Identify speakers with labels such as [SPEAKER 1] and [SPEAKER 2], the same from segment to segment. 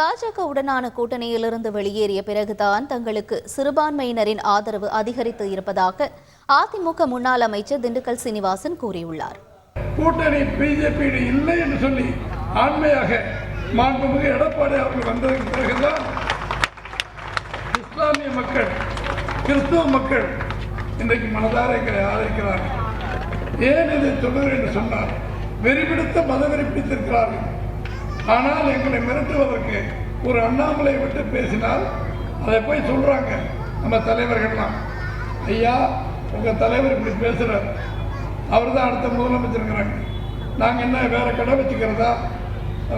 [SPEAKER 1] பாஜகவுடனான கூட்டணியிலிருந்து வெளியேறிய பிறகுதான் தங்களுக்கு சிறுபான்மையினரின் ஆதரவு அதிகரித்து இருப்பதாக அதிமுக முன்னாள் அமைச்சர் திண்டுக்கல் சீனிவாசன் கூறியுள்ளார்.
[SPEAKER 2] கூட்டணி பிஜேபி இல்லை என்று சொல்லி ஆண்மையாக மாண்புமிகு எடப்பாடி அவர்கள் வந்ததற்கு பிறகுதான் இஸ்லாமிய மக்கள், கிறிஸ்துவ மக்கள் இன்றைக்கு மனதார எங்களை ஆதரிக்கிறார்கள். ஏன் இதை சொல்லுகிறேன் என்று சொன்னால், வெறிபிடித்த மதவெறி பிடித்திருக்கிறார்கள். ஆனால் எங்களை மிரட்டுவதற்கு ஒரு அண்ணாமலை விட்டு பேசினால் அதை போய் சொல்றாங்க நம்ம தலைவர்கள்லாம். ஐயா, உங்க தலைவர் இப்படி பேசுறார், அவர் தான் அடுத்த முதலமைச்சருங்கிறாங்க. நாங்கள் என்ன வேற கடை வச்சுக்கிறதா,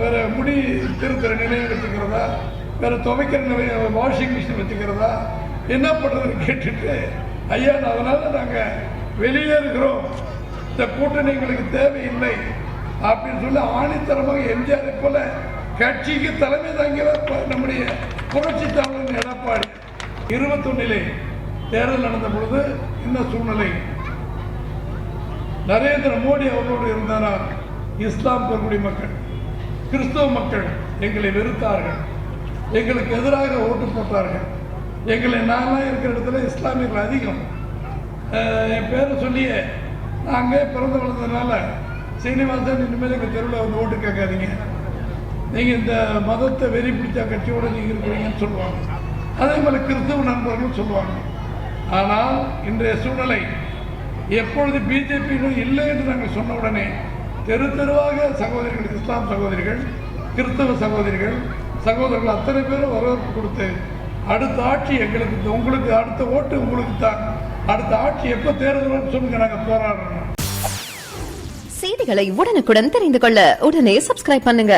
[SPEAKER 2] வேற முடி திருத்துற நிலையம் வச்சுக்கிறதா, வேற துவைக்கிற நிலையம் வாஷிங் மிஷின் வச்சுக்கிறதா, என்ன பண்றதுன்னு கேட்டுட்டு, ஐயா அதனால நாங்கள் வெளியே இருக்கிறோம், இந்த கூட்டணி எங்களுக்கு தேவையில்லை அப்படின்னு சொல்லி ஆணித்தரமாக எம்ஜிஆரை போல கட்சிக்கு தலைமை தாங்கியவர் நம்முடைய புரட்சி தமிழன் எடப்பாடி. 21 தேர்தல் நடந்த பொழுது என்ன சூழ்நிலை, நரேந்திர மோடி அவர்களோடு இருந்தாரால் இஸ்லாம் பெருங்குடி மக்கள், கிறிஸ்தவ மக்கள் எங்களை வெறுத்தார்கள், எங்களுக்கு எதிராக ஓட்டு போட்டார்கள். எங்களை நான்லாம் இருக்கிற இடத்துல இஸ்லாமியர்கள் அதிகம். என் பேரை சொல்லியே நாங்கள் பிறந்து வளர்ந்ததுனால, சீனிவாசன் இனிமேல் எங்கள் தெருவில் வந்து ஓட்டு கேட்காதீங்க, நீங்கள் இந்த மதத்தை வெறி பிடிச்ச கட்சியோடு நீங்கள் இருக்கிறீங்கன்னு சொல்லுவாங்க. அதே மாதிரி கிறிஸ்தவ நண்பர்கள் சொல்லுவாங்க. ஆனால் இன்றைய சூழ்நிலை, எப்பொழுது பிஜேபியிலும் இல்லை என்று நாங்கள் சொன்ன உடனே தெரு தெருவாக சகோதரிகள், இஸ்லாம் சகோதரிகள், கிறிஸ்தவ சகோதரிகள், சகோதரர்கள் அத்தனை பேரும் வரவேற்பு கொடுத்து, அடுத்த ஆட்சி எங்களுக்கு, உங்களுக்கு அடுத்த ஓட்டு உங்களுக்கு தான், அடுத்த ஆட்சி எப்போ தேர்தல் சொல்லுங்க, நாங்கள் போராடுறோம்.
[SPEAKER 3] செய்திகளை உடனுக்குடன் தெரிந்து கொள்ள உடனே சப்ஸ்கிரைப் பண்ணுங்க.